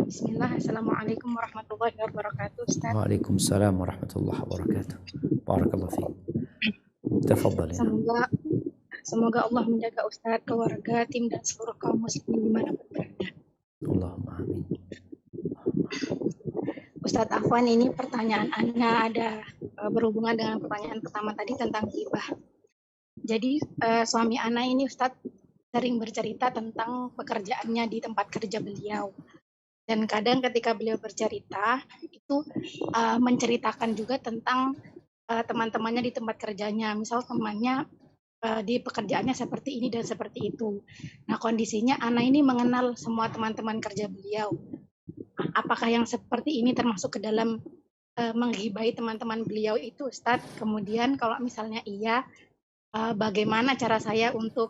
Bismillah, Assalamualaikum warahmatullahi wabarakatuh, Ustaz. Waalaikumsalam warahmatullahi wabarakatuh. Barakallahu fiik. Tafadhal ya. Semoga Allah menjaga Ustaz, keluarga, tim dan seluruh kaum muslimin dimanapun berada. Allahumma amin. Ustadz Afwan, ini pertanyaan Anda ada berhubungan dengan pertanyaan pertama tadi tentang ghibah. Jadi suami Ana ini Ustadz sering bercerita tentang pekerjaannya di tempat kerja beliau. Dan kadang ketika beliau bercerita itu menceritakan juga tentang teman-temannya di tempat kerjanya. Misal temannya di pekerjaannya seperti ini dan seperti itu. Nah, kondisinya Ana ini mengenal semua teman-teman kerja beliau. Apakah yang seperti ini termasuk ke dalam menghibai teman-teman beliau itu, Ustadz? Kemudian kalau misalnya iya, bagaimana cara saya untuk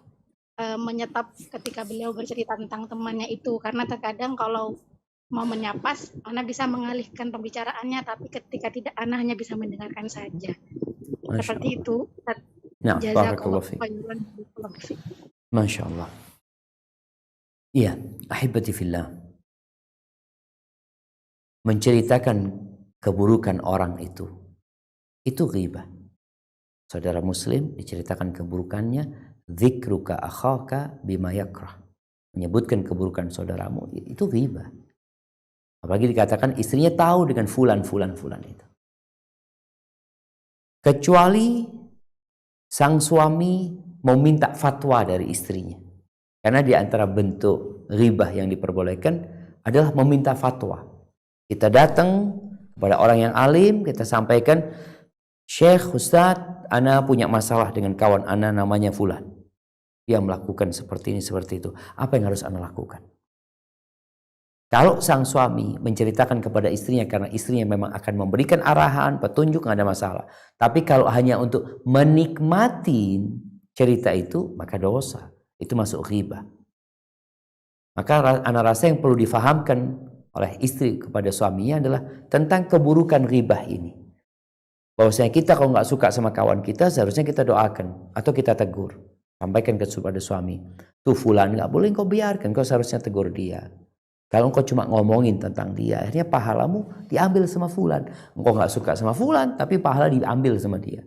menyetop ketika beliau bercerita tentang temannya itu? Karena terkadang kalau mau menyapas, Ana bisa mengalihkan pembicaraannya, tapi ketika tidak, Ana hanya bisa mendengarkan saja. Seperti itu. Nah, barakallahu fiik. Masya Allah. Iya, ahibati fillah. Menceritakan keburukan orang itu ghibah. Saudara muslim diceritakan keburukannya, dzikruka akhaka bima yakrah. Menyebutkan keburukan saudaramu itu ghibah. Apalagi dikatakan istrinya tahu dengan fulan itu. Kecuali sang suami mau minta fatwa dari istrinya. Karena di antara bentuk ghibah yang diperbolehkan adalah meminta fatwa. Kita datang kepada orang yang alim, kita sampaikan, Syekh, Ustadz, ana punya masalah dengan kawan ana namanya fulan. Dia melakukan seperti ini, seperti itu. Apa yang harus ana lakukan? Kalau sang suami menceritakan kepada istrinya karena istrinya memang akan memberikan arahan, petunjuk, nggak ada masalah. Tapi kalau hanya untuk menikmati cerita itu, maka dosa. Itu masuk ghibah. Maka ana rasa yang perlu difahamkan oleh istri kepada suaminya adalah tentang keburukan ghibah ini. Bahwasanya kita kalau nggak suka sama kawan kita, seharusnya kita doakan atau kita tegur. Sampaikan kepada suami, tuh fulan nggak boleh kau biarkan, kau seharusnya tegur dia. Kalau engkau cuma ngomongin tentang dia, akhirnya pahalamu diambil sama fulan. Engkau nggak suka sama fulan, tapi pahala diambil sama dia.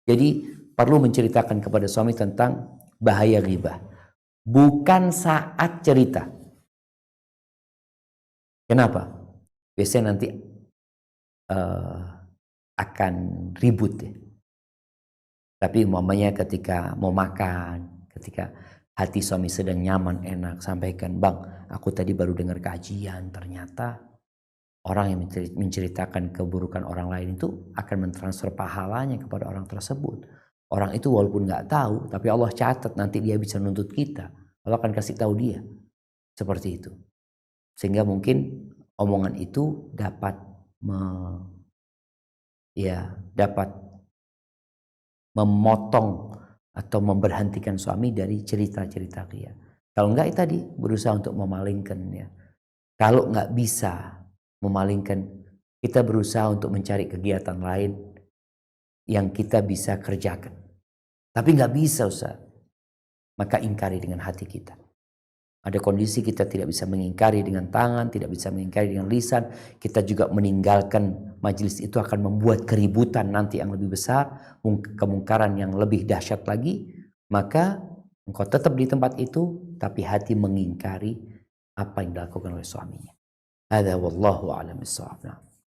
Jadi perlu menceritakan kepada suami tentang bahaya ghibah. Bukan saat cerita. Kenapa? Biasanya nanti akan ribut ya. Tapi umpamanya ketika mau makan, ketika hati suami sedang nyaman, enak, sampaikan, Bang, aku tadi baru dengar kajian, ternyata orang yang menceritakan keburukan orang lain itu akan mentransfer pahalanya kepada orang tersebut. Orang itu walaupun nggak tahu, tapi Allah catat nanti dia bisa nuntut kita. Allah akan kasih tahu dia. Seperti itu. Sehingga mungkin omongan itu dapat memotong atau memberhentikan suami dari cerita-cerita dia. Kalau enggak tadi berusaha untuk memalingkan ya. Kalau enggak bisa memalingkan, kita berusaha untuk mencari kegiatan lain yang kita bisa kerjakan. Tapi enggak bisa, Ustaz. Maka ingkari dengan hati kita. Ada kondisi kita tidak bisa mengingkari dengan tangan, tidak bisa mengingkari dengan lisan. Kita juga meninggalkan majelis itu akan membuat keributan nanti yang lebih besar, kemungkaran yang lebih dahsyat lagi. Maka engkau tetap di tempat itu, tapi hati mengingkari apa yang dilakukan oleh suaminya. Hadza wallahu a'lam bissawab.